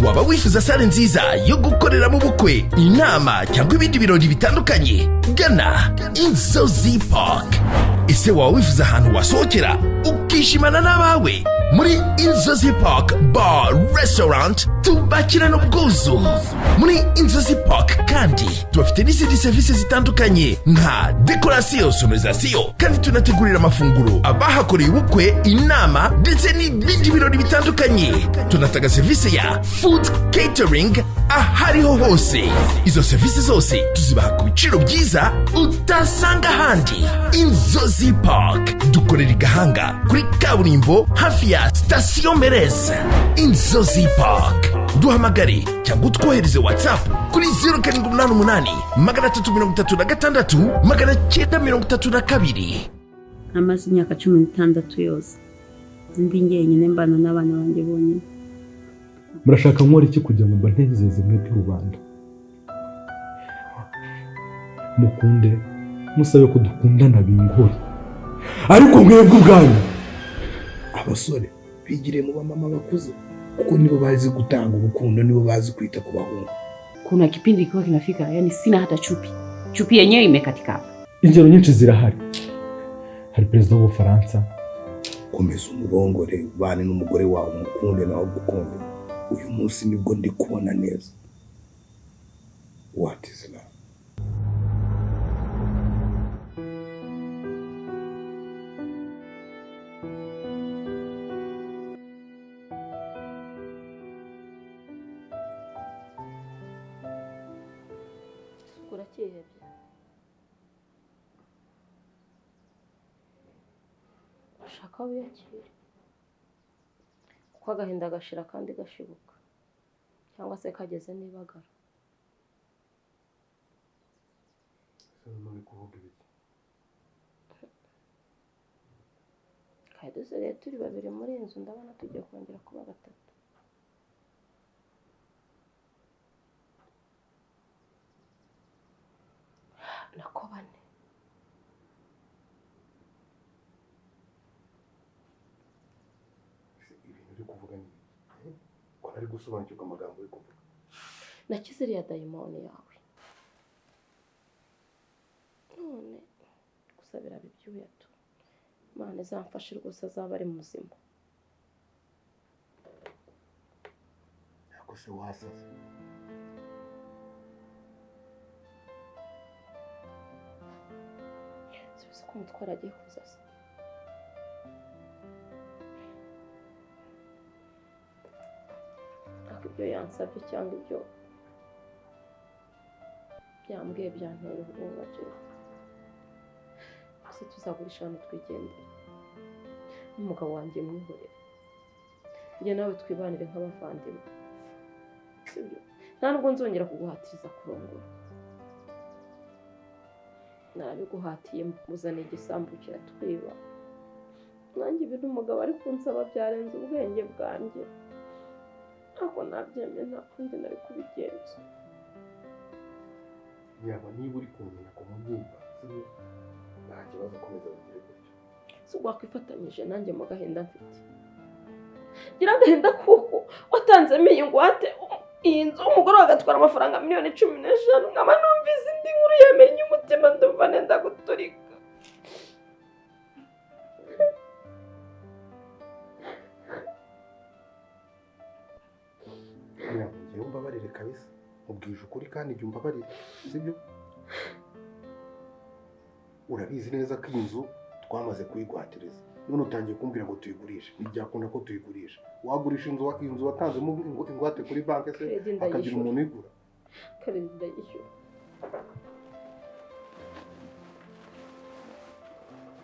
waba wifuza sale nziza yo gukoreramo ubukwe, inama cyangwa ibindi birori bitandukanye, gana Inzozi Park. Ese waba wifuza ahantu wasohokera ukishimana n'abawe? Muri Inzozi Park Bar Restaurant tubakirana ubwuzu. Muri Inzozi Park kandi tubafite n'izindi serivisi zitandukanye nka decoration, sonorisation, kandi tunategurira amafunguro abahakoreye ubukwe, inama ndetse n'ibindi birori bitandukanye. Tunatanga serivisi ya food catering ahariho hose. Izo serivisi zose tuzibaha ku biciro byiza utasanga ahandi. Inzozi Park dukorera i Gahanga kuri kaburimbo hafi ya Station Merez. Inzozi Park. Duhamagare cyangwa utwohereze WhatsApp kuri 0788 Amaze imyaka 16 yose ndi ngenyine mbana n'abana banjye bonyine. Murashaka nkora iki kugira ngo mbanezeze mwebwe rubanda? Mukunde, musabe ko dukundana bingore. Ariko mwebwe ubwanyu abasore bigire mu bamama bakuze, kuko nibo bazi gutanga urukundo, nibo bazi kwita ku bahungu. Kuna kipindi kiwa kinafika, yani sina hata chupi yenyewe imekatika hapa. Ingero nyinshi zirahari. Hari perezida w'Ubufaransa. Komeza umurongore, ubane n'umugore wawe, umukunde nawe gukunde. Uyu munsi nibwo ndi kubona neza. What is love? Shaka wiyakire. Kuko agahinda gashira kandi gashibuka. Cyangwa se kageze nibagara. Kaduze turi babiri muri inzu, ndabona tugiye kongera kuba gatatu. Nako bane. Ari gusobanukirwa amagambo yo kuvuga. Nakizere ya dayimoni yawe. None gusabira bibyuya tu. Imana izamfashe rwose azaba ari muzima. Yako se wasaze. Sibise ko mutwara agiye kuza se. Ibyo yansabye cyangwa ibyo byambwiye byantera ubwoba cyane. Gusa tuzagurisha hano twigendere. Umugabo wanjye mwihorera. Njye nawe twibanire nk'abavandimwe. Sibyo? Nta nubwo nzongera kuguhatiriza kurongora. Nabiguhatiye muzane igisambu kiratwiba. Nanjye ibintu umugabo ari kunsaba byarenze ubwenge bwanjye. Ako nabyemeye nta kundi nari kubigenza. Yaba niba uri kumenya ko munyimba, nta kibazo komeza bigire gutyo. Si wakwifatanyije nanjye mu gahinda mfite. Gira agahinda kuko watanzemo iyi ngwate, iyi nzu umugore agatwara amafaranga miliyoni 15, nkaba numvise indi nkuru yemennye umutima ndumva nenda guturika. Njye umbabarire kabisa, mubwije ukuri kandi jya umbabarire, sibyo? Urabizi neza ko iyi nzu twamaze kuyigwatiriza, none utangiye kumbwira ngo tuyigurishe. Ntibyakunda ko tuyigurisha. Wagurisha inzu watanzemo ingwate kuri banki se akagira umuntu uyigura? Karindi ndayishyura.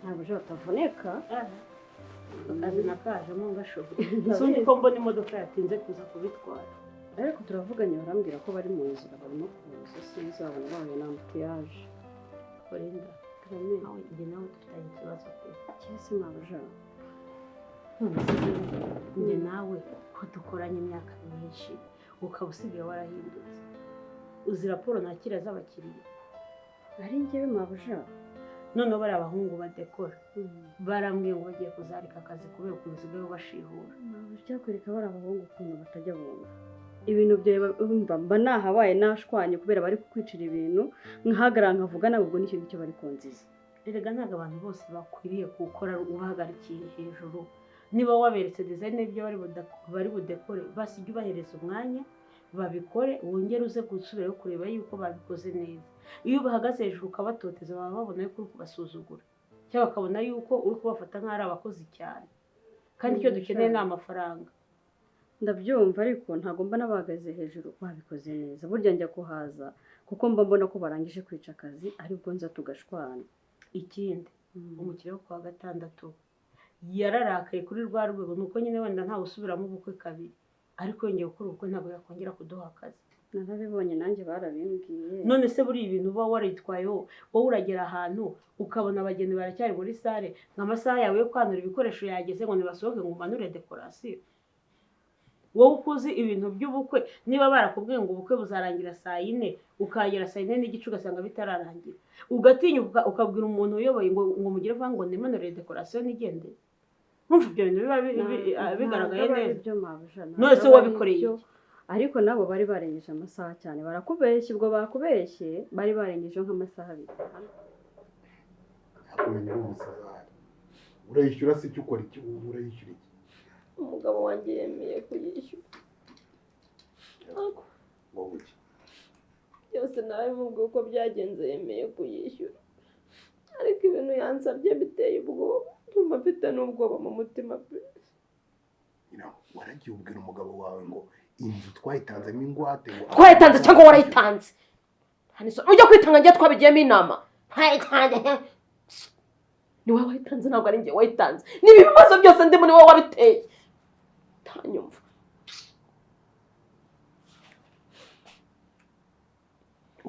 Ntabwo utavuneka. Akazi nakajemo ngashoboye. Nsundi ko mbona imodoka yatinze kuza kubitwara. Ariko turavuganye barambwira ko bari mu nzira barimo kuza, sinzabona bahuye na ambutiyaje. Korinda, nawe njye nawe dufitanye ikibazo pe. Cyese mabuja. Njye nawe ko dukoranye imyaka myinshi ukaba usigaye warahindutse. Uzi raporo nakira z'abakiriya. Ari njyewe mabuja. None bari abahungu badekora. Barambwiye ngo bagiye kuzarika akazi kubera ukuntu usigaye ubashihura. Byakwereka bari abahungu ukuntu batajya bumva. ibintu byawe mba nahabaye nashwanye kubera bari kukwicira ibintu nkahagarara nkavuga nawe ubwo nicyo ngicyo bari kunziza. erega ntabwo abantu bose bakwiriye gukora ubahagarikiye hejuru. Niba waberetse design y'ibyo bari budekore basi jya ubahereza umwanya babikore wongere uze gusubirayo kureba yuko babikoze neza. Iyo bahagaze hejuru ukabatoteza baba babona yuko uri kubasuzugura cyangwa bakabona yuko uri kubafata nk'aho ari abakozi cyane, kandi icyo dukeneye ni amafaranga. Ndabyumva ariko ntabwo mba nabahagaze hejuru babikoze neza. Burya njya kuhaza kuko mba mbona ko barangije kwica akazi aribwo nza tugashwana. Ikindi umukiriya wo kuwa gatandatu yararakaye kuri rwa rwego nuko nyine wenda ntawe usubiramo ubukwe kabiri, ariko yongeye gukora ubukwe ntabwo yakongera kuduha akazi. Narabibonye nanjye barabimbwiye. None se buri ibintu uba waritwayeho wowe uragera ahantu ukabona abageni baracyari muri sale nk'amasaha yawe yo kwanura ibikoresho yageze ngo nibasohoke ngo umanure dekorasiyo. Wowe ukuzi ibintu by'ubukwe, niba barakubwiye ngo ubukwe buzarangira saa 4 ukagera saa 4 n'igice ugasanga bitararangira, ugatinyuka ukabwira umuntu uyoboye ngo mugire vuga ngo nimanure dekorasiyo nigende. Numva ibyo bintu biba bigaragaye neza. None se wabikoreye ariko nabo bari barengeje amasaha cyane barakubeshye. Ubwo bakubeshye bari barengeje nk'amasaha 2. Akumenya umusazari urayishyura se icyo ukora iki urayishyura iki? Umugabo wanjye yemeye kuyishyura byose nawe mubwiye uko byagenze yemeye kuyishyura, ariko ibintu yansabye biteye ubwoba. Tumva mfite n'ubwoba mu mutima pe. Waragiye ubwira umugabo wawe ngo inzu twayitanzemo ingwate ngo twayitanze cyangwa warayitanze? Ujya kwitanga njye twabigiyemo inama. Ni wowe wayitanze ntabwo ari njye wayitanze. Niba ibibazo byose ndimo ni wowe wabiteye. Tanyumva.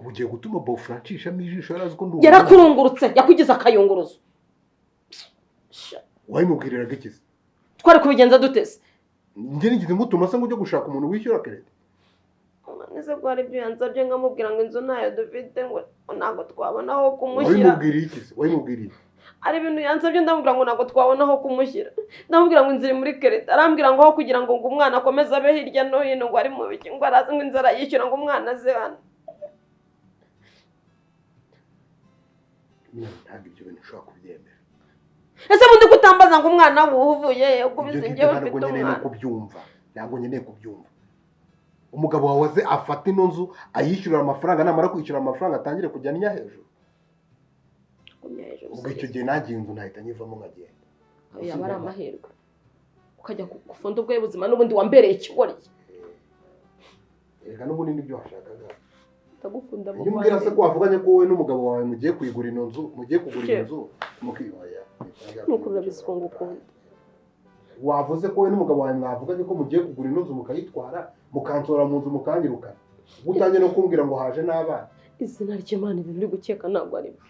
ugiye gutuma bofranchishamo ijisho yarazi ko ndu yarakurungurutse yakugize akayunguruzo. Wayimubwiriraga iki se? Twari kubigenza dutese. Njye nigeze mutuma se ngo ujye gushaka umuntu wishyura credit. Nese ko hari ibyo yansabye nkamubwira ngo inzu nayo dufite ngo ntabwo twabona aho kumushyira. Wayimubwiriye iki se? Wayimubwiriye ari ibintu yansabye ndamubwira ngo ntabwo twabona aho kumushyira. Ndamubwira ngo inzu iri muri credit, arambwira ngo aho kugira ngo umwana akomeze abe hirya no hino ngo ari mu biki ngo arazi ngo inzara yishyura ngo umwana aze hano. Ntabwo ibyo bintu ushobora kubyemera. Ese bundi kutambaza ngo umwana wuvuye ukubize njyewe mfite umwana. Ntabwo nkeneye kubyumva. Umugabo wawe aze afata ino nzu ayishyurira amafaranga, namara kwishyura amafaranga atangire kujya ninya hejuru. Ubwo icyo gihe nagiye inzu nahita nyivamo nkagenda. Yaba ari amahirwe ukajya gufunda ubwo buzima n'ubundi wambereye ikigori. Reka n'ubundi nibyo washakaga. Ndagukunda mu Iyo umbwira se ko wavuganye ko wowe n'umugabo wawe mugiye kuyigura ino nzu, mugiye kugura ino nzu mukibaya. Nuko urabizi ko ngukunda. Wavuze ko wowe n'umugabo wawe mwavuganye ko mugiye kugura ino nzu mukayitwara mukansora mu nzu mukangirukana. Ubutangiye no kumbwira ngo haje n'abana. Izina ry'Imana ibintu uri gukeka ntabwo ari byo.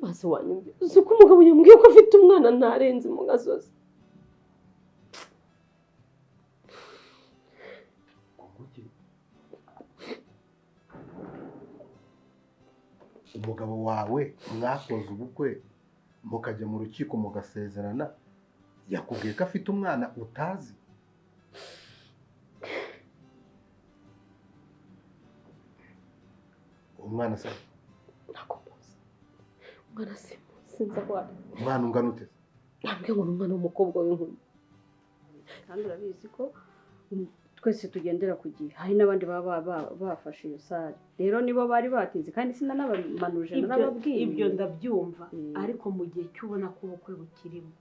Maze wanyumvira uzi ko umugabo yambwiye ko afite umwana ntarenze mu gasozi. Umugabo wawe mwakoze ubukwe mukajya mu rukiko mugasezerana yakubwiye ko afite umwana utazi. Umwana se nakomuzi umwana sinzi aho ari. Umwana ungana ute? Nambwiye ngo umwana w'umukobwa w'inkumi. Kandi urabizi ko twese tugendera ku gihe, hari n'abandi baba bafashe iyo sare. Rero nibo bari batinze kandi sinanabamanuje narababwiye. Ibyo ndabyumva ariko mu gihe cy'ubona ko ubukwe bukirimo.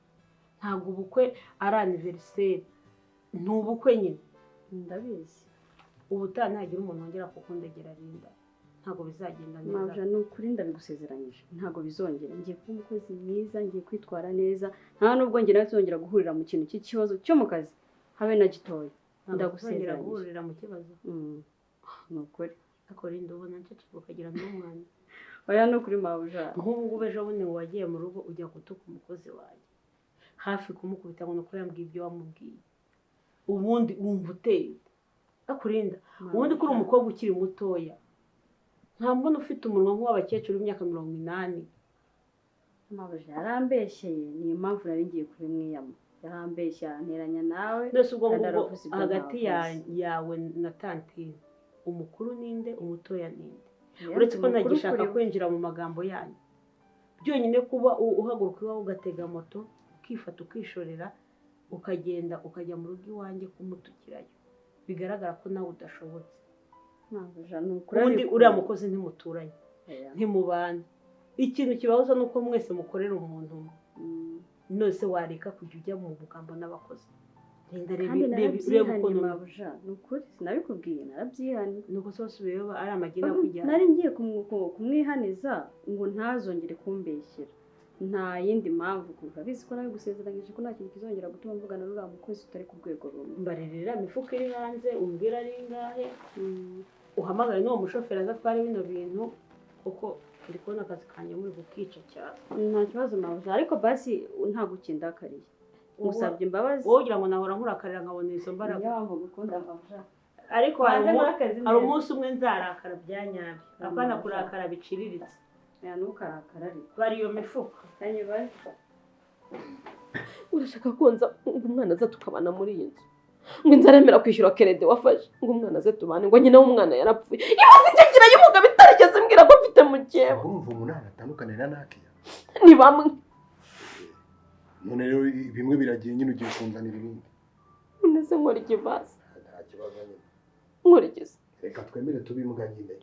Ntabwo ubukwe ari anniversaire. Ni ubukwe nyine. Ndabizi. Ubutaha ntagira umuntu wongera kukundegera Linda. Ntabwo bizagenda neza. Mabja n'ukuri ndabigusezeranyije. Ntabwo bizongera. Ngiye kuba umukozi mwiza, ngiye kwitwara neza. Nta nubwo ngiye nazongera guhurira mu kintu cy'ikibazo cyo mu kazi. Habe na gitoya. Ndagusezeranyije. Guhurira mu kibazo. Nukuri. Akora Linda ubona nceceka ukagira n'umwana. Oya nukuri Mabja. Nk'ubwo bejo bundi ngo wagiye mu rugo ujya gutuka umukozi wanjye. Hafi kumukubita ngo nukuri yambwiye ibyo wamubwiye. Ubundi wumva uteye. Akurinda. Ubundi kuri umukobwa ukiri mutoya. Nta mbona ufite umunwa nk'uw'abakecuru b'imyaka 80. Mabja yarambeshyeye niyo mpamvu nari ngiye kubimwiyama. yarambeshya nteranya nawe ndetse ubwo kandi ngubwo aravuze ibyo hagati ntavuze. yawe na tantine umukuru ninde umutoya ninde Oya, uretse ko umukuru ntagishaka kuri we. kwinjira mu magambo yanyu byonyine kuba uhaguruka iwawe ugatega moto ukifata ukishorera ukagenda ukajya mu rugo iwanjye kumutukirayo bigaragara ko nawe udashobotse Mabuja ni ukuri ubundi ariko- uriya mukozi ntimuturanye Oya. ntimubana ikintu kibabuza ni uko mwese mukorera umuntu umwe Mm. nose wareka kujya ujya mu bugambo n'abakozi genda kandi reba narabyihanye ukuntu mabuja ni ukuri sinabikubwiye narabyihanye nuko se wasubiyeyo ari amagina kujyana nari ngiye kumwihaniza ngo ntazongere kumbeshyera nta yindi mpamvu kuko abizi ko nawe gusezeranyije ko nta kintu kizongera gutuma mvugana n'uriya mukozi utari ku rwego rumwe mbarerera imifuka iri hanze umbwira ari ingahe uhamagare n'uwo mushoferi aza atwara bino bintu kuko ndi kubona akazi kanjye muri kukica cyane nta kibazo mabuja ariko basi nta gukindakariye musabye imbabazi wowe ugira ngo nahora nkurakarira nkabona izo mbaraga niyo mpamvu gukunda mabuja ariko Waze muri akazi hari neza. umunsi umwe nzarakara bya nyabyo apana kurakara biciriritse ya ntukarakara ariko bari iyo mifuka kanyibare urashaka konza ngo umwana aze tukabana muri iyi nzu ngo inzu aremera kwishyura kerede wafashe ngo umwana aze tubane ngo nyina w'umwana yarapfuye ibaze icyo kirayo umugabo itarigeze mbwira ko mfite mukeba urumva umunani atandukanye na nakiya ni bamwe none rero bimwe biragiye nyine ugiye kunzanira ibindi uneze nkora ikibazo nta kibazo nyine nkora ikiza reka twemere tube imbwa nyine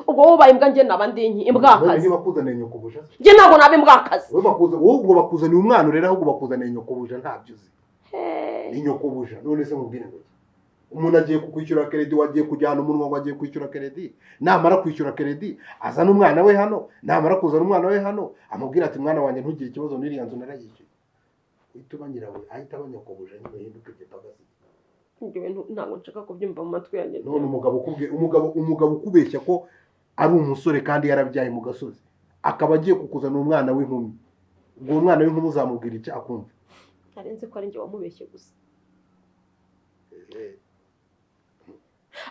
ubwo wowe ubaye imbwa njye naba ndi inki imbwakazi niba kuzaniye nyokobuja njye ntabwo naba imbwakazi wowe ubwo bakuzaniye umwana rero ahubwo bakuzaniye nyokobuja ntabyo uzi ni nyokobuja none se mubwire ngo umuntu agiye kukwishyura keredi wagiye kujyana umunwa ngo agiye kwishyura keredi namara kwishyura keredi azana umwana we hano namara kuzana umwana we hano amubwira ati mwana wanjye ntugire ikibazo n'iriya nzu narayishyuye uhita uba nyirawe ahita aba nyokobuja nyine uhinduke igipagasi ibyo bintu ntabwo nshaka kubyumva mu matwi yanjye none umugabo ukubeshya ko ari umusore kandi yarabyaye mu gasozi akaba agiye kukuzana umwana w'inkumi ubwo umwana w'inkumi uzamubwira icyo akumva ntarenze ko ari njye wamubeshye gusa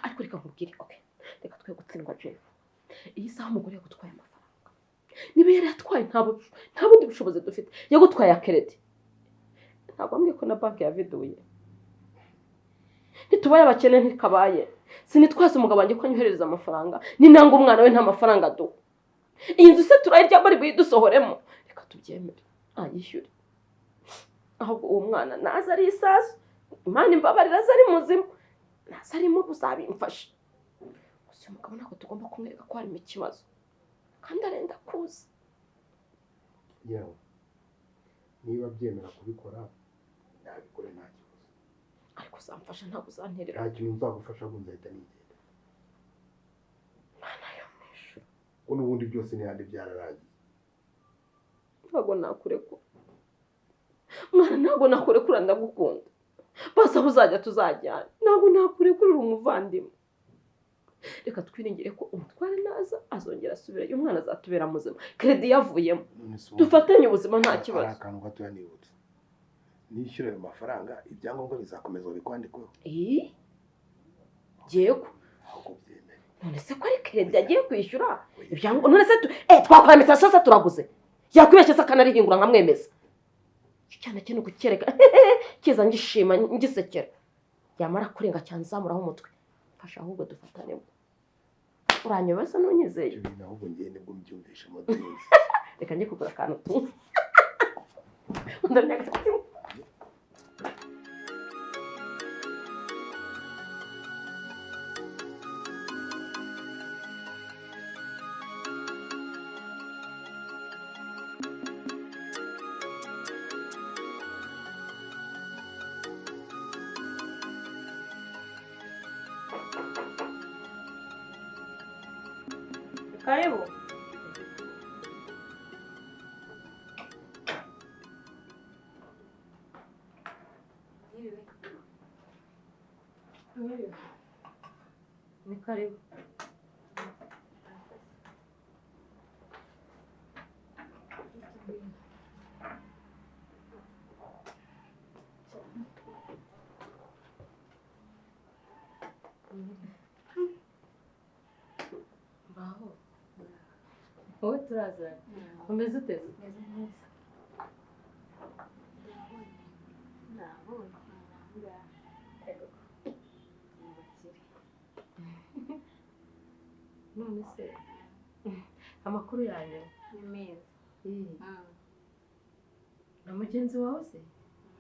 ariko reka nkubwire reka twe gutsindwa Jeff iyi saha umugore yagutwaye amafaranga niba yari yatwaye nta bundi bushobozi dufite yagutwaye akeredi ntabwo ambwiye ko na banki yaviduye ntitubaye abakene ntikabaye sinitwaze umugabo wanjye ko anyohereza amafaranga ninanga umwana we nta mafaranga aduha iyi nzu se turayirya bari buyidusohoremo reka tubyemere ayishyure ahubwo uwo mwana naza ari isasu imana imbabarira aza ari muzima naza arimo uzabimfasha gusa uyu mugabo ntabwo tugomba kumwereka ko harimo ikibazo kandi arenda kuza yewe niba byemera kubikora nabikore nta kibazo ariko uzamfasha ntabwo uzanterera nta kintu nzagufasha ngo nzahita nigenda mwana yo mwishu ko n'ubundi byose n'ihandi byararangiye ntabwo nakurekura mwana ntabwo nakurekura ndagukunda basi aho uzajya tuzajyana ntabwo nakurekurira umuvandimwe reka twiringire ko umutware naza azongera asubirayo umwana azatubera muzima keredi yavuyemo dufatanye ubuzima nta kibazo hari akantu gatoya nibutse nishyura ayo mafaranga ibyangombwa bizakomeza bikwandikweho yego ahubwo byemere none se ko ari keredi yagiye kwishyura ibyangombwa none se twakora imitasiyo se turaguze yakwibeshye se akanarihingura nkamwemeza cyane kintu kucyereka kiza ngishima ngisekera yamara kurenga cyane zamuraho umutwe fasha ahubwo dufatane uranyobaza n'unyizeye ibyo bintu ahubwo ngende bwo mbyumvishe amaduzi reka njye kugura akantu tumwe ndamenya gatatu karibu ni karibu baho wowe turaziranye umeze uteze nakubonye ngaha Ego. None se amakuru yanyu ni meza na mugenzi wawe se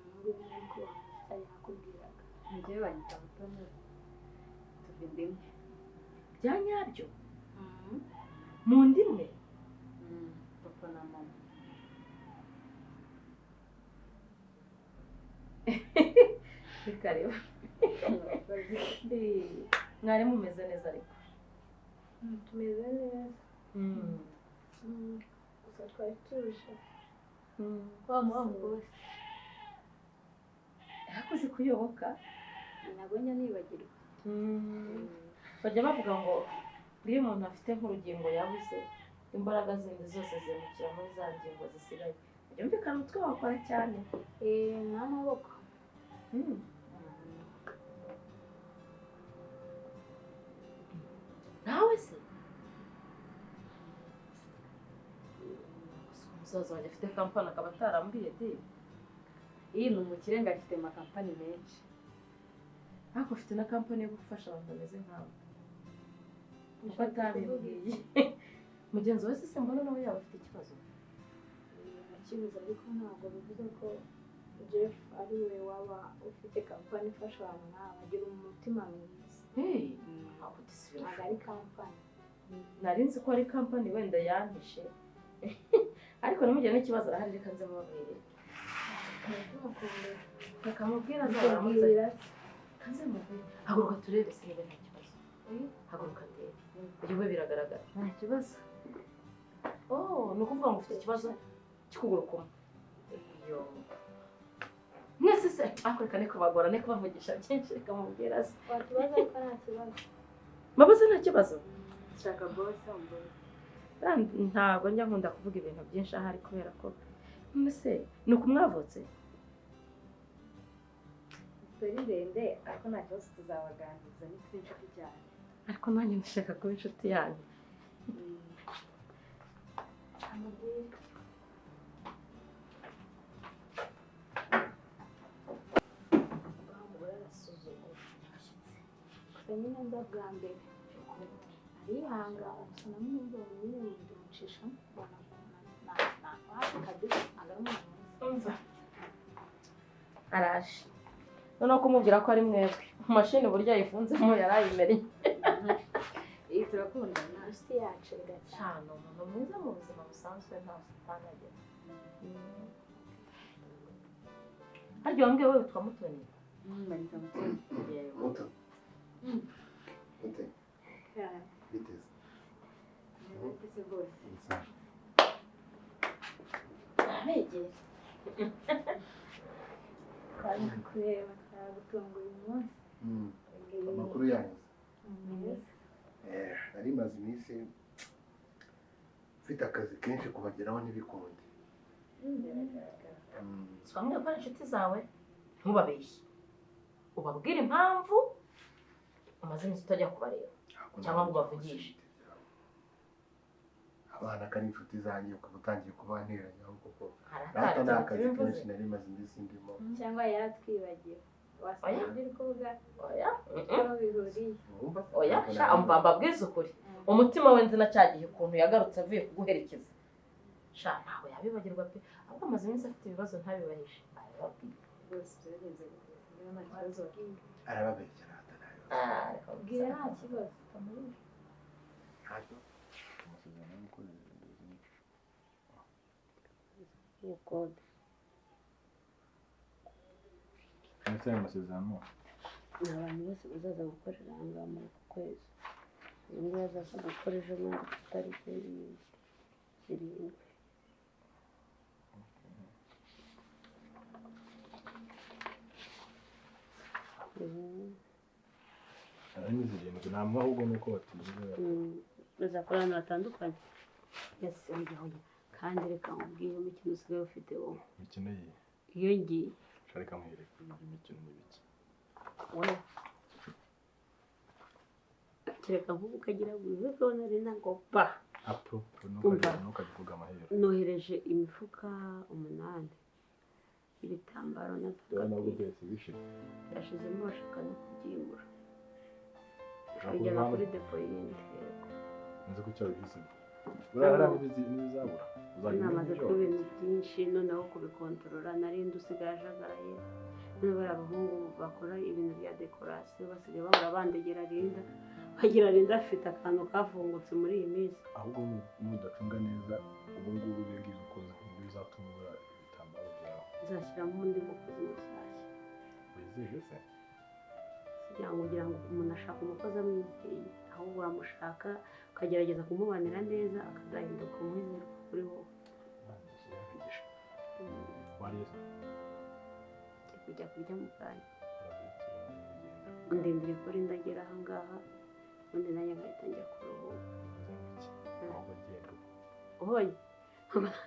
ngubu niko ari nakubwiraga njyewe banyita mutoni tuvinde imwe bya nyabyo mu ndimwe papa na mama bikareba mwari mumeze neza ariko tumeze neza gusa twari tuje wa muhungu wose yakoze kuyoboka ntabwo njya nibagirwa bajya bavuga ngo iyo umuntu afite nk'urugingo yabuze imbaraga zindi zose zimukira muri za ngingo zisigaye byumvikana umutwe wakora cyane n'amaboko nawe se umusaza wanjye afite kampani akaba atarambwiye de iyi ni umukire ngo afite amakampani menshi ariko afite na kampani yo gufasha abantu bameze nkawe uko atabimbwiye mugenzi we se mbona nawe yaba afite ikibazo arakibuza ariko ntabwo bivuze ko Jeff ari we waba ufite kampani ifasha abantu nkawe agira umutima mwiza ntabwo disibira ntabwo ari kampani nari nzi ko ari kampani wenda yantishe ariko namujyana n'ikibazo arahari reka nze mubabwire akamubwira azamubwira kanze mubwire haguruka turebe se niba nta kibazo haguruka ndebe uriwe biragaragara nta kibazo ni ukuvuga ngo ufite ikibazo cy'ukuguru kumwe iyo mwese se ariko reka niko bagora niko bavugisha byinshi reka mubwira se watubaza ko nta kibazo mabuze nta kibazo shaka bose mbona ntabwo njya nkunda kuvuga ibintu byinshi ahari kubera ko mbese ni ukumwavutse turi ndende ariko nta kibazo tuzabaganiriza ni turi inshuti cyane ariko nanjye ndashaka kuba inshuti yanyu amubwire bamubura arasuzugura gusa nyine nza bwa mbere arihangana gusa namubonye nyine mu byimucisha mbona hafi kabisa ntabwo ari umuntu mwiza araje noneho kumubwira ko ari mwebwe mashini uburyo ayifunzemo yarayimereye iyi turakundana inshuti yacu igacana cyane umuntu mwiza mu buzima busanzwe nta satani agira harya wambwiye wowe witwa Mutoni banyita mutoni Muto. Mute. Biteze. ndetse rwose abegeye twari kureba twaragutunguye uyu munsi Amakuru yanyu. mwiza Nari maze iminsi mfite akazi kenshi kubageraho n'ibikunde. twamwe ko ari inshuti zawe ntubabeshye ubabwire impamvu umaze iminsi utajya kubareba cyangwa ngo ubavugishe Abana kari inshuti zanjye ukaba utangiye kubanteranya ahubwo ko haratari nta kazi kenshi nari maze iminsi ndimo. cyangwa yaratwibagiwe wasanga ibyo uri kuvuga oya aho bihuriye Wumva? oya sha mbabwize ukuri umutima we nzi na cya gihe ukuntu yagarutse avuye kuguherekeza sha ntabwo yabibagirwa pe ahubwo amaze iminsi afite ibibazo ntabibahishe arababwira rwose byagenze niba nta kibazo Arababeshya atanayo. reka bwira nta kibazo Ntacyo. iyo kode ndetse ayo masezerano ni abantu bose bazaza gukorera aha ngaha muri uku kwezi uyu nguyu azaza gukora ejo bundi ku itariki zirindwi ari n'izirindwi nta mahubwo nuko batizera bazakora ahantu hatandukanye yesi ujyaho kandi reka nkubwire imikino usigaye ufite wowe imikino ye iyo ngiye reka nkwereke imikino n'ibiki wowe kereka nk'ubu ukagira ngo uze kubona rena ngo pa apropo ntukajya uvuga amahero nohereje imifuka 8 ibitambaro na ntabwo byose bishe yashizemo bashaka no kubyimura ushaka bijyana kuva kuri depo yindi nzi ko cyari bisi buriya n'ibizabura namaze kuba ibintu byinshi noneho kubikontorora narindi usigaye ajagaraye none bari abahungu bakora ibintu bya dekorasiyo basigaye bahora bandegera Linda bagira Linda afite akantu kafungutse muri iyi minsi ahubwo n'udacunga neza ubu ngubu bigize ukoze ibyo bizatuma ubura ibitambaro byawe nzashyiramo undi mukozi mushyashya wizeye se kugira ngo umuntu ashaka umukozi amwizeye ahubwo uramushaka ukagerageza kumubanira neza akazahinduka umwizerwa kuri wowe kujya kurya mu kanya ndindire ko Linda agera aha ngaha ubundi nanjye nkahita njya kuruhuka oye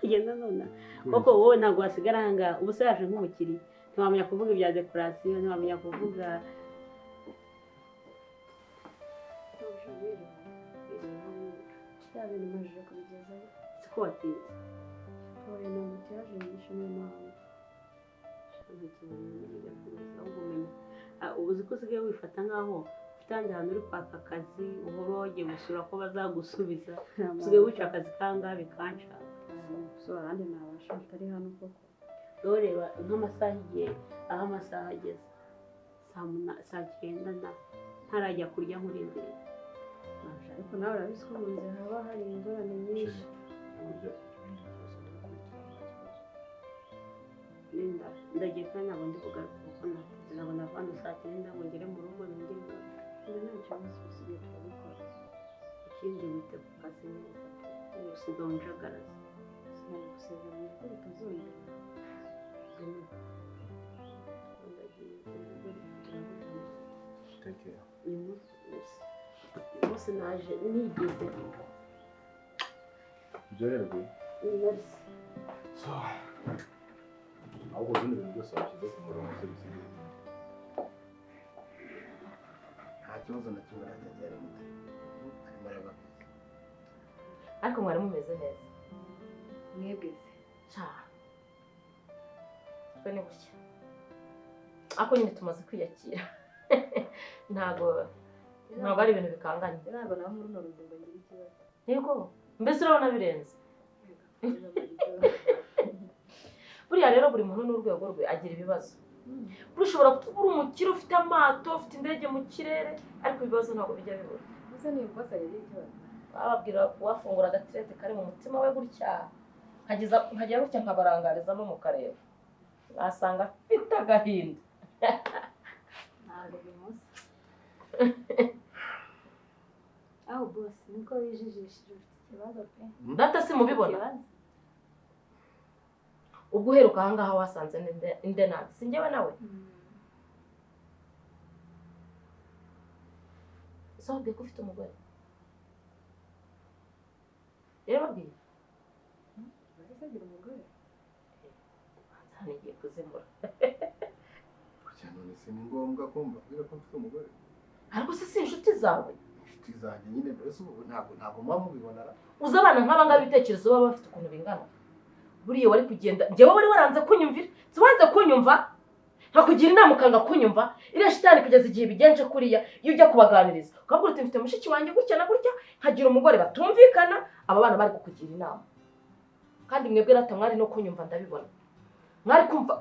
agenda none koko wowe ntabwo wasigara aha ngaha ubu se yaje nk'umukiriya ntiwamenya kuvuga ibya dekorasiyo ntiwamenya kuvuga bya bintu umajije kubigezaho siko watinze oya ni umutiyaje nyinshi niyo mpamvu ubu uzi ko usigaye wifata nk'aho ufite ahandi hantu uri kwaka akazi uhora wagiye gusura ko bazagusubiza usigaye wica akazi kangahe bikanshaka gusura ahandi nabasha atari hano koko rero reba nk'amasaha igihe aho amasaha ageze saa 9 na ntarajya kurya nkurindiriye ariko nawe urabizi ko mu nzira haba hari ingorane nyinshi Linda ndagiye kandi ntabwo ndi kugaruka kuko ntabwo navana saa 9 ngo ngere mu rugo nongere ngaruke nta kibazo usigaye turabikora ikindi wite ku kazi neza usigaye unjagaraza sinagusezeranya ko bitazongera bose naje nigeze byorerwe merci ahubwo bino bintu byose washyize ku murongo se bisigaye nta kibazo na kimwe arajya arimo areba ariko mwari mumeze neza mwebwe cya twe ni gutya ako nyine tumaze kwiyakira ntabwo ari ibintu bikanganye ntabwo nawe muri runo rugendo ngira ikibazo yego mbese urabona birenze buriya rero buri muntu n'urwego rwe agira ibibazo buri ushobora kuba uri umukire ufite amato ufite indege mu kirere ariko ibibazo ntabwo bijya bibura gusa niba ubwose agira ikibazo bababwira kuwafungura agatirete kari mu mutima we gutya nkagera gutya nkabarangarizamo mu kareba wasanga afite agahinda ntabwo bimusa aho bose niko wijijishije ufite ikibazo pe data si mubibona ubwo uheruka aha ngaha wasanze inde nabi si njyewe nawe wabwiye ko ufite umugore rero babwiye bahise agira umugore hano igiye kuzimura kugira none se ni ngombwa ko mbabwira ko mfite umugore ariko si inshuti zawe inshuti zanjye nyine mbese ubu ntabwo muba mubibonara uzi abana nk'aba ngaba ibitekerezo baba bafite ukuntu bingana buriya wari kugenda njyewe wari waranze kunyumvira si wanze kunyumva nkakugira inama ukanga kunyumva iriya shitani kugeza igihe bigenje kuriya iyo ujya kubaganiriza ukabwira uti mfite mushiki wanjye gutya na gutya nkagira umugore batumvikana aba bana bari kukugira inama kandi mwebwe rata mwari no kunyumva ndabibona mwari kumva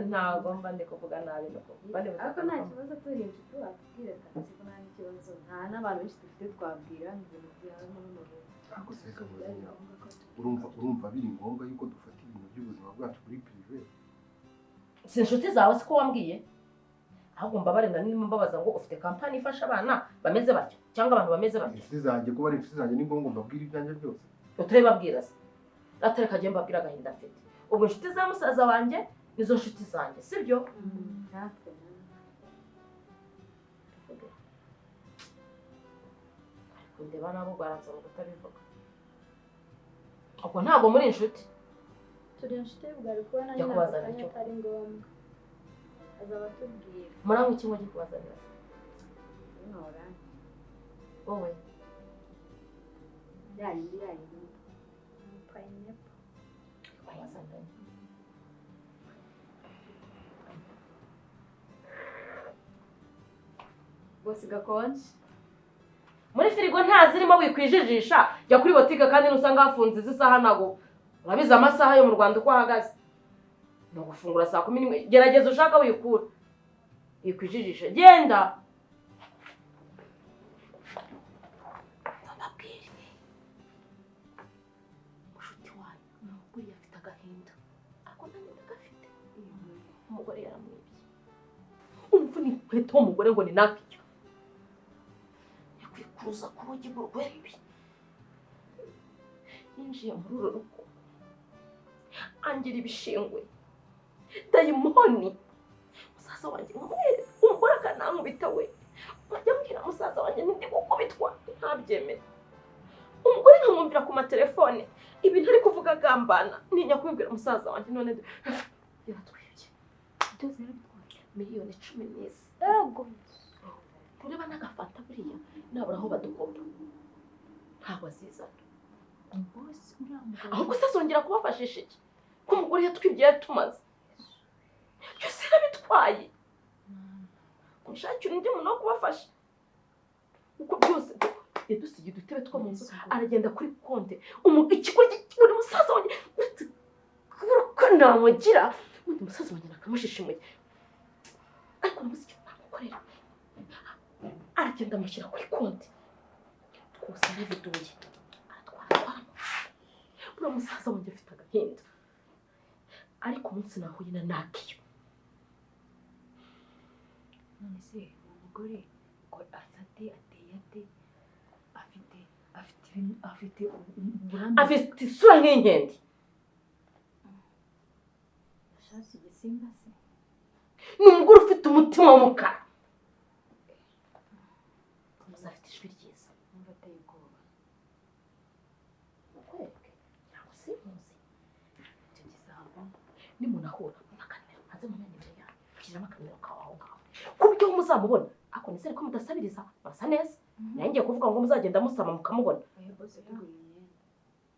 ntabwo mba ndi kuvuga nabi ariko nta kibazo turi inshuti watubwira kandi ko nta n'ikibazo nta n'abantu benshi dufite twabwira ibintu byaba muri runo ntabwo se kamuzinya urumva biri ngombwa yuko dufata ibintu by'ubuzima bwacu kuri prive si inshuti zawe siko wambwiye ahubwo mbabarira niba mbabaza ngo ufite kampani ifasha abana bameze batyo cyangwa abantu bameze batyo inshuti zanjye kuba ari inshuti zanjye ni ngombwa mbabwira ibyanjye byose utabibabwira se atareka agiye mbabwira agahinda afite ubwo inshuti za musaza wanjye nizo nshuti zanjye sibyo natwe ndeba nabo baransaba kutabivuga ubwo ntabwo muri inshuti turi inshuti bwari kuba nanjye ntabwo atari ngombwa azaba atubwira muranywa iki ngo ajye kubazanira ino oranje wowe yayindi pineapple wazananye bose gakonje muri firigo nta zirimo wikwijijisha jya kuri botike kandi nusanga hafunze izi saha ntago urabizi amasaha yo mu Rwanda uko ahagaze ni ugufungura saa 11 gerageza ushaka wikura wikwijijisha genda bababwire mushuti wanyu buriya afite agahinda ariko nanjye ndagafite umugore yaramwibye umva ni kweto umugore ngo ni naki kuza ku rugi rw'urwembi yinjiye muri uru rugo angira ibishingwe dayimoni musaza wanjye umugore akanankubita we nkajya mbwira musaza wanjye ndi gukubitwa ntabyemere umugore nkamwumvira ku matelefone ibintu ari kuvuga agambana ntinya kubibwira musaza wanjye none yaratwibye byose yarabitwaye miliyoni 10 ego tureba n'agafanta buriya nabura aho badukora ntabwo azizana ahubwo se azongera kubafashisha iki ko umugore yatwibye yatumaze byose yarabitwaye mushakira undi muntu wo kubafasha uko byose yadusigiye udutebe two mu nzu aragenda kuri konte ikigoryi muri musaza wanjye kubura ko namugira undi musaza wanjye nakamushishimuye ariko namuzi icyo namukorera aragenda amushyira kuri konti twose yarabiduye aratwara buriya musaza wanjye afite agahinda ariko umunsi nahuye na nakiyo none se umugore ngo asate ateye ate afite uburambe afite isura nk'inkende yashatse igisimba se ni umugore ufite umutima w'umukara afite ijwi ryiza numva ateye ubwoba ukwereke cyangwa se muzi icyo gisambo nimunahura akanimero maze mumenye imbere yanyu ushyiramo akanimero kawe aho ngaho ku buryo muzamubona ako nizere ko mudasabiriza murasa neza nayo ngiye kuvuga ngo muzagenda musama mukamubona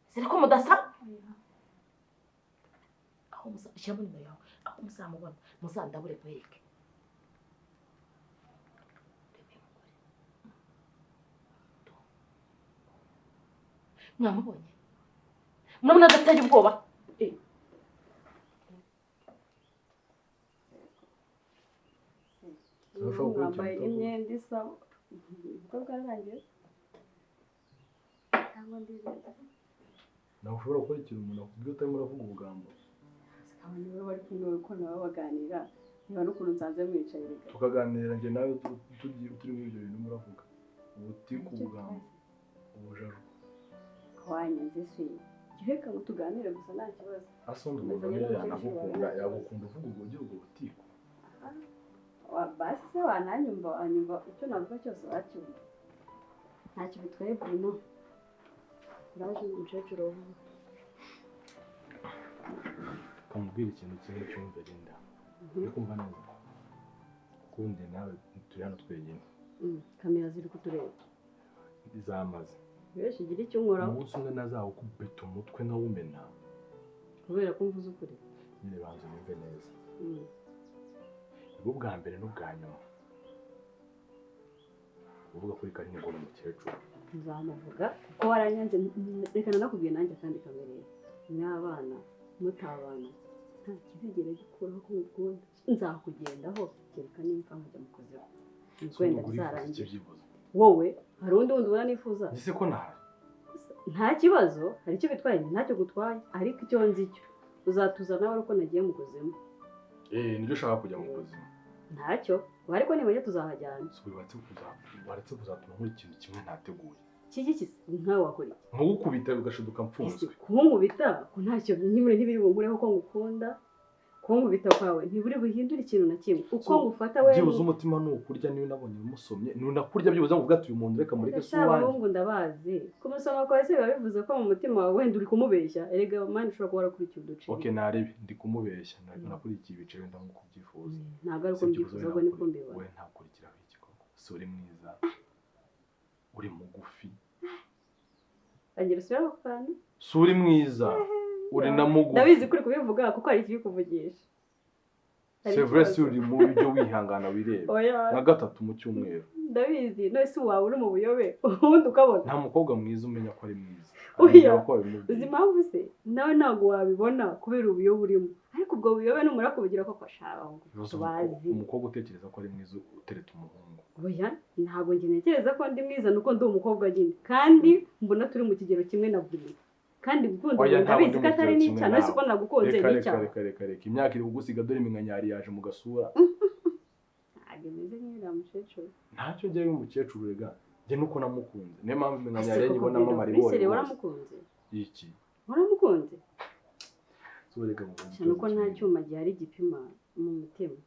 nizere ko mudasaba aho mushyiramo nimero yawe aho muzamubona muzandabure mwereke mwamubonye murabona adateye ubwoba mwambaye imyenda isa ubwo bwarangiye cyangwa ndizenda nawe ushobora gukora ikintu umuntu akubwiye utarimo uravuga ubugambo aba niwe bari kumwe uko nabo baganira niba n'ukuntu nsanze mwicaye reka tukaganira njye nawe turi muri ibyo bintu muravuga ubutiku ubugambo ubujaru wanyenze se reka ngo tuganire gusa nta kibazo asonga umugabo yanagukunda yagukunda uvuga ubwo ugira ubwo butiku basi se wananyumva icyo navuga cyose wacyumva ntacyo bitwaye Bruno uraje umukecuru wawe kamubwira ikintu kimwe cyumve Linda uri kumva neza kundi nawe turi hano twenyine kamera ziri kutureba zamaze wese ugira icyo nkoraho umunsi umwe nazawo kubeta umutwe nkawumena kubera ko mvuze ukuri nyine banza umve neza ubwo bwa mbere n'ubwa nyuma uvuga kuri kari ngo umukecuru nzamuvuga kuko waranyanze reka nanakubwiye nanjye kandi kamereye mwabana mutabana nta kizigera gikuraho ko ngukunda nzakugendaho kereka nimfa nkajya mukozeho wenda bizarangira wowe hari undi wundi ubona nifuza ese ko ntahari nta kibazo hari icyo bitwaye ntacyo gutwaye ariko icyo nzi cyo uzatuzana nawe uko nagiye mugozemo nibyo ushaka kujya mu buzima ntacyo ariko nimujye tuzahajyana waretse kuzatuma nkora ikintu kimwe ntateguye kiki nkawe wakora iki nkugukubita ugashiduka mfunzwe kunkubita ko ntacyo nyimure ntibiri bungureho ko ngukunda kunkubita kwawe ntiburi buhindura ikintu na kimwe uko ngufata wewe byibuze umutima nukurya niyo nabonye umusomye nunakurya byibuze ngo ugatuye umuntu reka muri gese uwanjye abahungu ndabazi kumusoma kwawe se biba bivuze ko mu mutima wawe wenda uri kumubeshya erega mani ushobora kuba warakurikiye uduce okay narebe ndi kumubeshya nakurikiye ibice wenda nkuko ubyifuza ntabwo ari uko mbyifuza ahubwo niko mbibona we ntakurikiraho igikorwa si uri mwiza uri mugufi agira usubira ku kantu si uri mwiza uri na mugufi ndabizi kuri kubivuga kuko hari ikiri kuvugisha c'est vrai si uri mu buryo wihangana wireba nka gatatu mu cyumweru ndabizi none si wawe uri mu buyobe ubundi ukabona nta mukobwa mwiza umenya ko ari mwiza uzi impamvu se nawe ntabwo wabibona kubera ubuyobe urimo ariko ubwo buyobe numara kubugira ko kwasharaho tubazi umukobwa utekereza ko ari mwiza utereta umuhungu oya ntabwo njye ntekereza ko ndi mwiza nuko ndi umukobwa nyine kandi mbona turi mu kigero kimwe na buri kandi gukunda ndabizi ko atari n'icyaha nasi ko nagukunze n'icyaha reka imyaka iri kugusiga dore iminkanyari yaje mu gasura ntabwo imeze nk'iriya mukecuru ntacyo njyewe umukecuru rega njye nuko namukunze niyo mpamvu iminkanyari yanjye ibonamo amaribori waramukunze iki waramukunze reka cyane ko nta cyuma gihari gipima mu mutima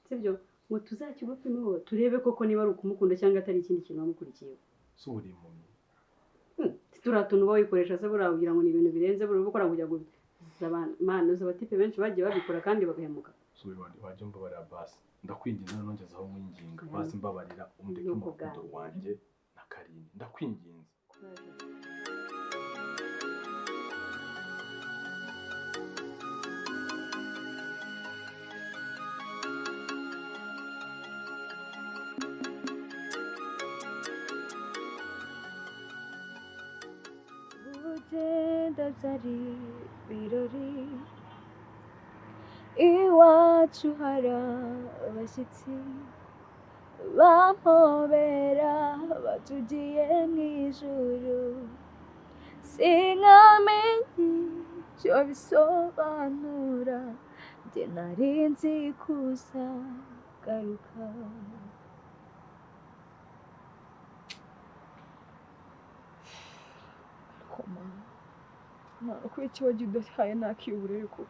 sibyo ngo tuzakigupimeho turebe koko niba ari ukumukunda cyangwa atari ikindi kintu wamukurikiyeho si uri impumyi turiya tuntu uba wikoresha se buriya kugira ngo ni ibintu birenze buri gukora kugira ngo uzi abatipe benshi bagiye babikora kandi bagahemuka wajya mbabarira basi ndakwinginze nongezaho mwinginga basi mbabarira umureke mu rukundo rwanjye na Karine ndakwinginze byari birori iwacu hari abashyitsi bampobera batugiye mu ijuru sinkamenye icyo bisobanura njye nari nzi kuza garuka nta kuri icyo wagiye udahaye ntakiyuburere ko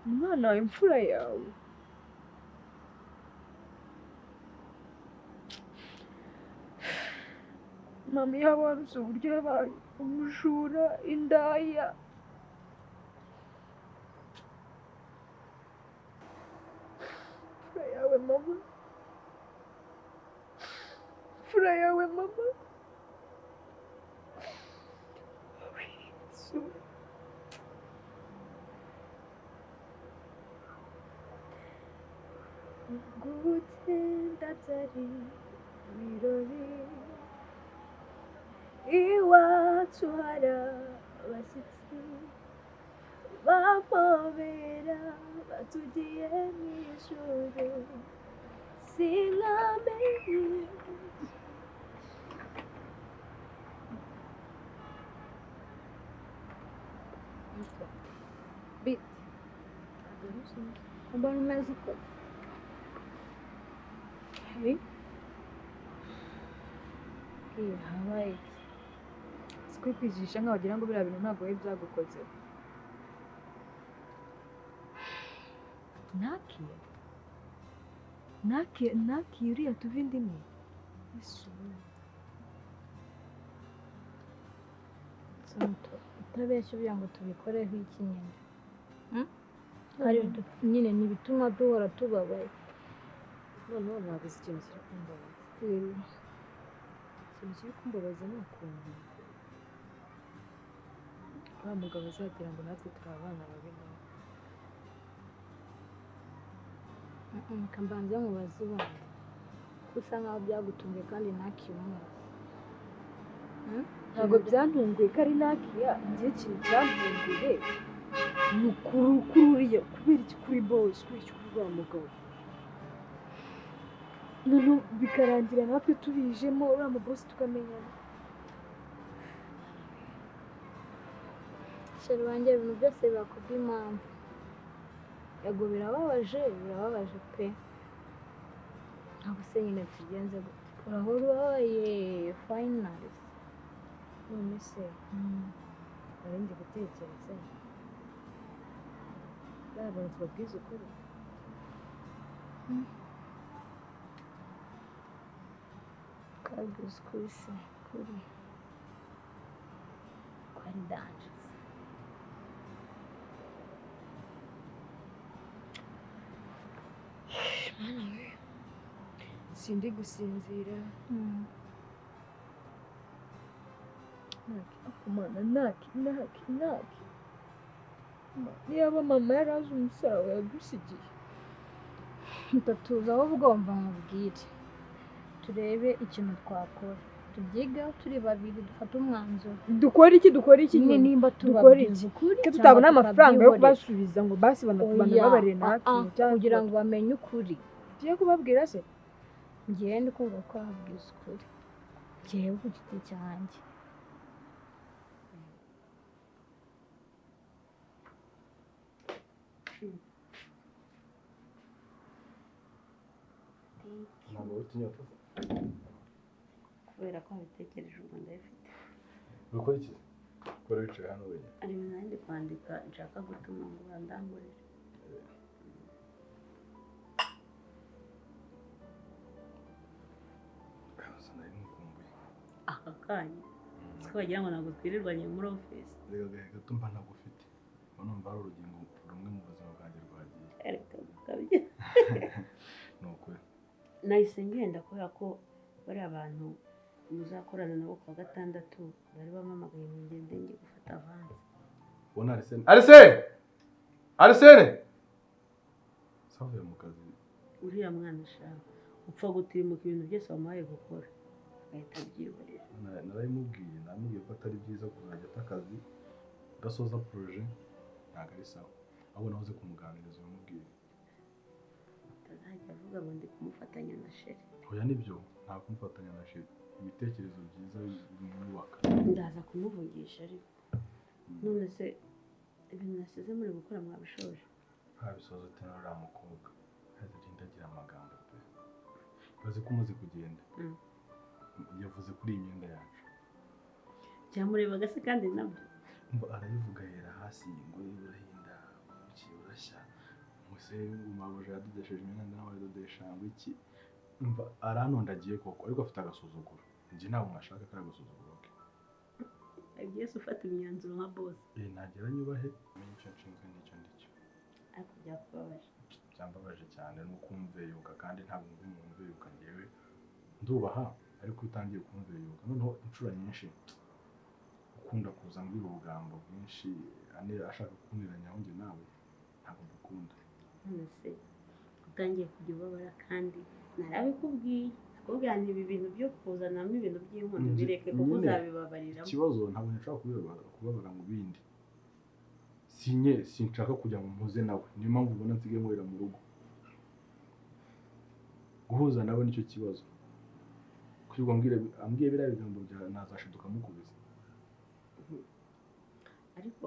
umwana wawe imfura yawe mama yaba waruzi uburyo yabaye umujura indaya imfura yawe mama imfura yawe mama gutsinda byari ibirori iwacu hari abashyitsi bampobera batugiye mu ijuru sinkamenye bit mbona umeze uko habaye iki si kwikwijisha nkaho wagira ngo biriya bintu ntabwo biba byagukozeho nakiye uriya tuva indimi utabeshya ugira ngo tubikoreho iki nyine hari nyine ni ibituma duhora tubabaye noneho ntabwo izi ikintu kiri kumbabaza ikintu kiri kumbabaza ni ukuntu wa mugabo azagira ngo natwe turi abana babi nawe reka mbanza mubaze ubana usa nkaho byagutunguye kandi ntakibona ntabwo byantunguye ko ari nakiya igihe ikintu cyantunguye ni ukururiye kubera iki kuri bose kubera iki kuri wa mugabo noneho bikarangira natwe tubijemo uriya mubosi tukamenyana sheri wanjye ibintu byose biba kubw'impamvu yego birababaje pe ntabwo se nyine tugenze gute urahora ubabaye fayinali none se nari ndi gutekereza babona tubabwize ukuri kabwize ukuri se kuri ko ari danje mana we sindi gusinzira akumana naki niba mama yari azi umusaraba yadusigiye tutatuza aho ugomba mubwire turebe ikintu twakora tubyigaho turi babiri dufate umwanzuro dukora iki nimba tubabwiza ukuri tutabona amafaranga yo kubasubiza ngo basi banababarire natwe kugira ngo bamenye ukuri tugiye kubabwira se ngiye ndi kumva ko babwiza ukuri ngiye ku giti cyanjye ntabwo ufite inyota kubera ko wabitekereje ubu ndabifite ukora iki ukora wicaye hano wenyine ari ibintu nari ndi kwandika nshaka gutuma ngo bandangurire nari mukumbuye aka kanya siko bagira ngo ntabwo twirirwanye muri ofisi reka gahe gato mba ntagufite uba numva ari urugingo rumwe mu buzima bwanjye rwagiye reka gukabye ni ukuri nahise ngenda kubera ko bari abantu muzakorana nabo kuwa gatandatu bari bamamagaye mu ngende ngiye gufata avansi ubona arisene savuye mu kazi uriya mwana ashaka upfa gutirimuka ibintu byose wamuhaye gukora agahita abyihorera naramubwiye ko atari byiza kuzajya ata akazi udasoza poroje ntabwo ari sawa ahubwo nahoze kumuganiriza uramubwiye atazajya avuga ngo ndi kumufatanya na sheri oya nibyo nta kumufatanya na sheri ibitekerezo byiza bimwubaka ndaza kumuvugisha ariko none se ibintu nasize muri gukora mwabishoje ntabisoza uti uriya mukobwa ahita agenda agira amagambo pe bazi ko umaze kugenda yavuze kuri iyi myenda yacu byamurebaga se kandi nabyo arabivuga yera hasi ngo urahinda ukiye urashya umuse umabuje yadodesheje imyenda nawe yadodesha ngo iki umva aranondagiye koko ariko afite agasuzuguro njye ntabwo mwashaka kari agasuzuguro ke agiye se ufata imyanzuro nka boss nagera nyubahe amenye icyo nshinzwe n'icyo ndicyo ariko byakubabaje byambabaje cyane nuko umveyuka kandi ntabwo ndi mu mveyuka ngewe ndubaha ariko utangiye kumveyuka noneho inshuro nyinshi ukunda kuza mbwira ubugambo bwinshi ashaka kuniranya aho njye nawe ntabwo mbukunda none se utangiye kujya ubabara kandi narabikubwiye akubwira nti ibi bintu byo kuzanamo ibintu by'inkondo bireke kuko uzabibabariramo ikibazo ntabwo nshobora kubabara mu bindi sinshaka kujya mu mpuze nawe niyo mpamvu ubona nsigaye nkorera mu rugo guhuza nawe nicyo kibazo kwirirwa ambwiye biriya bigambo bya nazashiduka mukubise ariko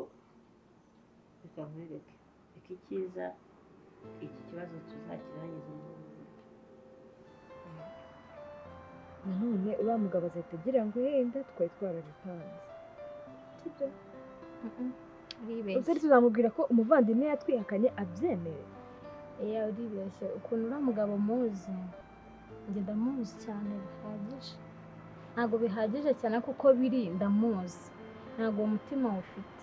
reka nkwereke reka icyiza iki kibazo tuzakirangiza mu nanone uriya mugabo azahita agira ngo yenda twari twarabipanze sibyo uribeshye tuzamubwira ko umuvandimwe yatwihakanye abyemere uribeshye ukuntu uriya mugabo muzi njye ndamuzi cyane bihagije ntabwo bihagije cyane kuko biri ndamuzi ntabwo uwo mutima ufite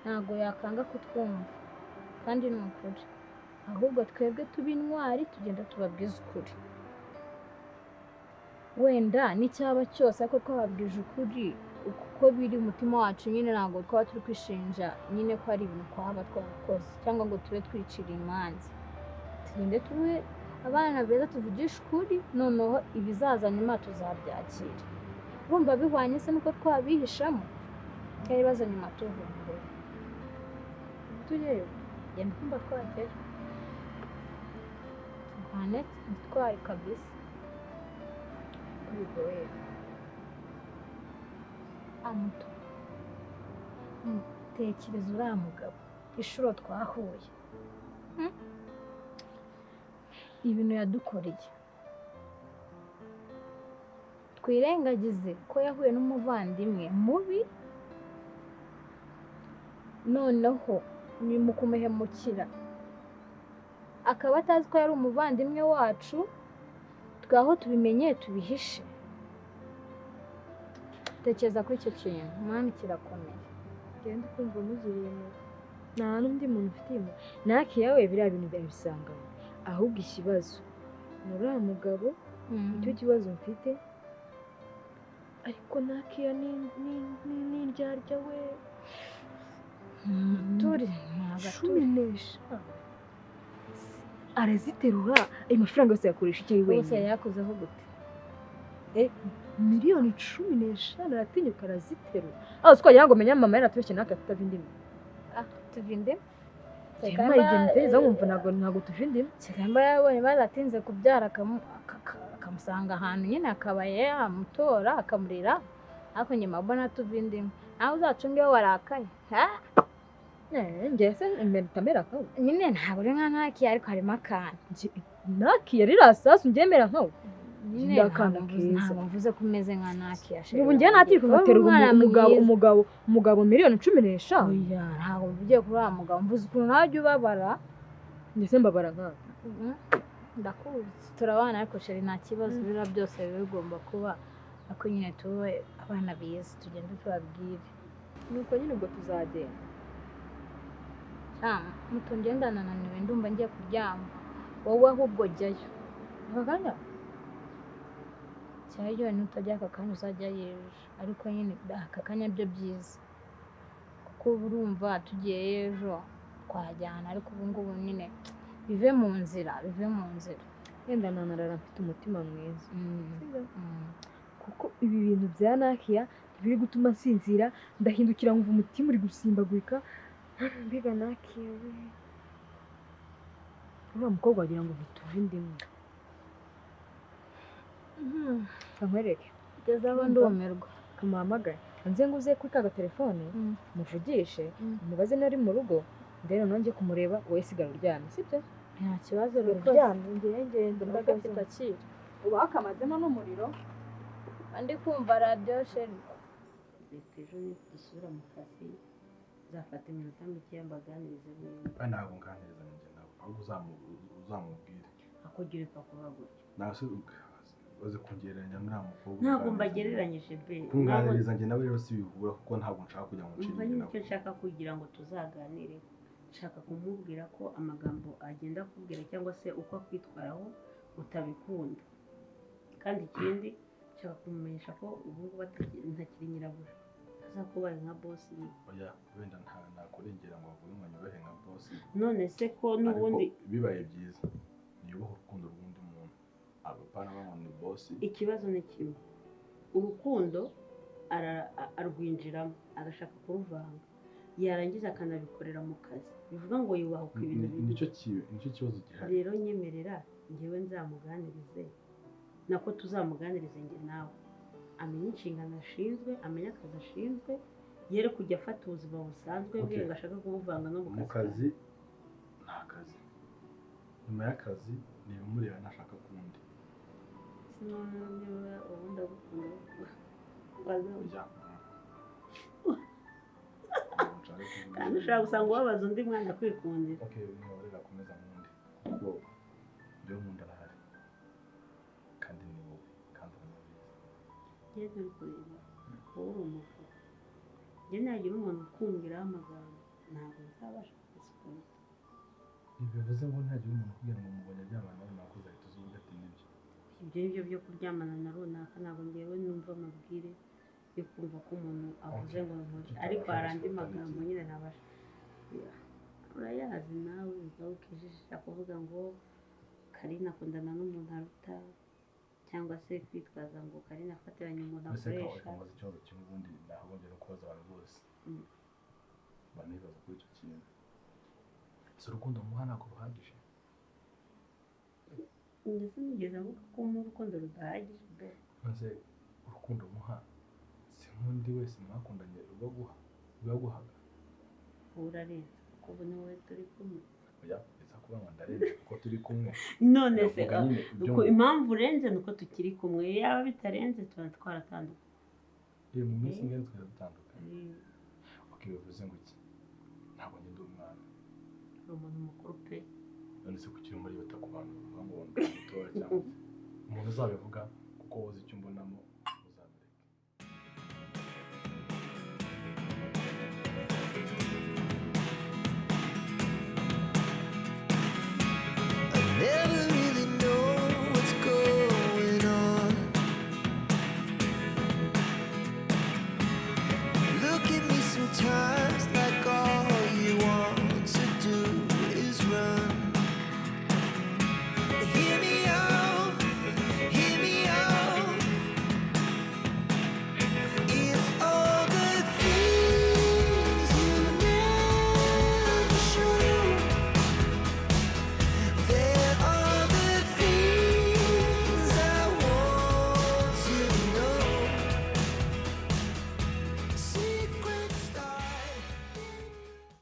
ntabwo yakanga kutwumva kandi ni ukuri ahubwo twebwe tuba intwari tugenda tubabwiza ukuri wenda n'icyaba cyose ariko twababwije ukuri uko biri umutima wacu nyine ntabwo twaba turi kwishinja nyine ko ari ibintu twaba twarakoze cyangwa ngo tube twicira imanza tugende tube abana beza tuvugisha ukuri noneho ibizaza nyuma tuzabyakira urumva bihwanye se nuko twabihishamo cyangwa ibibazo nyuma tuvumbura tugeyo genda kumva twagera mpane twari kabisa bigoye amuto tekereza uriya mugabo inshuro twahuye ibintu yadukoreye twirengagize ko yahuye n'umuvandimwe mubi noneho ni mu kumuhemukira akaba atazi ko yari umuvandimwe wacu twaho tubimenye tubihishe tekereza kuri icyo kintu umwami kirakomeye genda ukumva muzirimo nta n'undi muntu ufite naki yawe biriya bintu byabisangamo ahubwo ikibazo ni uriya mugabo nicyo kibazo mfite ariko nakiya ni indyarya we turi cumi n'eshanu araziterura ayo mafaranga yose yakoresha icyo ari bose wenyine yakozeho gute miliyoni 15 aratinyuka araziterura aho twagira ngo menya mama yaratubeshye natwe tutava indimi tuva indimi Kemba igihe muteza wumva ntago tuva indimi Kemba yabonye baratinze kubyara akamusanga ahantu nyine akabaye yamutora akamurira ariko nyuma mbona tuva indimi nawe uzacunge iyo warakaye ngese imbere tamera kawe nyine ntabwo uri nka Nakiya ariko harimo akantu Nakiya rirasasu ngemera nkawe nyine ntabwo mvuze ko umeze nka Nakiya ubu njye natiri kuguterura umugabo miliyoni 15 oya ntabwo mvugiye kuri wa mugabo mvuze ukuntu najya ubabara ndetse mbabara nkawe ndakuzi turabana ariko sheri nta kibazo bira byose bigomba kuba ariko nyine tube abana bize tugende tubabwire nuko nyine ubwo tuzagenda muto ngenda nananiwe ndumva ngiye kuryama wowe ahubwo jyayo akanya cyayo nutajya aka kanya uzajya yejo ariko nyine aka kanya byo byiza kuko urumva tugiye ejo twajyana ariko ubu ngubu nyine bive mu nzira yenda nanarara mfite umutima mwiza kuko ibi bintu bya Nakiya biri gutuma nsinzira ndahindukira nkumva umutima uri gusimbagurika mbega Nakiya we uriya mukobwa wagira ngo ntituve indimu nkwereke kugeza aho ndumirwa kamuhamagaye nze nguze kuri ka telefone muvugishe umubaze niba ari mu rugo ndero nongeye kumureba wowe sigara uryamye sibyo nta kibazo uryamye ngende ndagafite akira uba hakamazemo n'umuriro ndi kumva radiyo sheri ejo dusubira mu kazi uzafata iminota mike mbaganirize neza ntabwo nganiriza njye nawe ahubwo uzamubwire akugirika kuba gutyo nawe baze kungereranya n'uriya mukobwa ntabwo mbagereranyije be kunganiriza njye nawe rero si bihura kuko ntabwo nshaka kujya mu nshinga nawe nicyo nshaka kugira ngo tuzaganire nshaka kumubwira ko amagambo agenda akubwira cyangwa se uko akwitwaraho utabikunda kandi ikindi nshaka kumumenyesha ko ubu ngubu ntakiri nyirabura azakubaye nka bosi ye oya wenda nakurengera ngo bavuge ngo nyubahe nka bosi none se ko n'ubundi bibaye byiza niyubahe urukundo rw'undi muntu abapana bamwe ni bosi ikibazo ni kimwe urukundo arwinjiramo agashaka kuruvanga yarangiza akanabikorera mu kazi bivuga ngo yubahuka ibintu nicyo kibazo gihari rero nyemerera njyewe nzamuganirize nako tuzamuganirize njye nawe amenye inshingano ashinzwe amenye akazi ashinzwe yere kujya afata ubuzima busanzwe bwe ngo ashaka kubuvanga no mu kazi nta kazi nyuma y'akazi ni ibimureba ntashaka kundi sinone niba ubundi agukunda kandi ushobora gusanga ubabaza undi mwana kwikundira niba rero akomeza nkundi kuko byo nkunda arahari kandi ni wowe kandi uramubizi njye nturi kureba wowe uri umugabo njye nagira umuntu ukumbwiraho amagambo ntabwo nzabasha kugusubiza ntibivuze ngo ntagira umuntu kugira ngo mubonye aryamana nawe nawe uzahita uzuvuga ati nibyo ibyo byo kuryamana na runaka ntabwo ngewe numva amabwire yo kumva ko umuntu avuze ngo nkore ariko hari andi magambo nyine ntabasha urayazi nawe ukaba ukijijisha kuvuga ngo Karina akundana n'umuntu aruta cyangwa se kwitwaza ngo Karina afatiranye umuntu akoresha akamubaza ikibazo kimwe ubundi nahongera no kubaza abantu bose banibaza kuri icyo kintu si urukundo muha ntabwo ruhagije ndetse nigeze avuga ko mu rukundo rudahagije maze urukundo muha si nk'undi wese mwakundanye rubaguhaga urarenze kuko ubu ni wowe turi kumwe oya biza kuba ngo ndarenze kuko turi kumwe none se impamvu urenze ni uko tukiri kumwe yaba bitarenze tuba twaratandukanye mu minsi ingana twari dutandukanye bivuze ngo iki ntabwo ndi umwana uri umuntu mukuru pe none se kuki muri bata ku bantu bavuga ngo ndi mutoya cyangwa umuntu uzabivuga kuko wowe uzi icyo mbonamo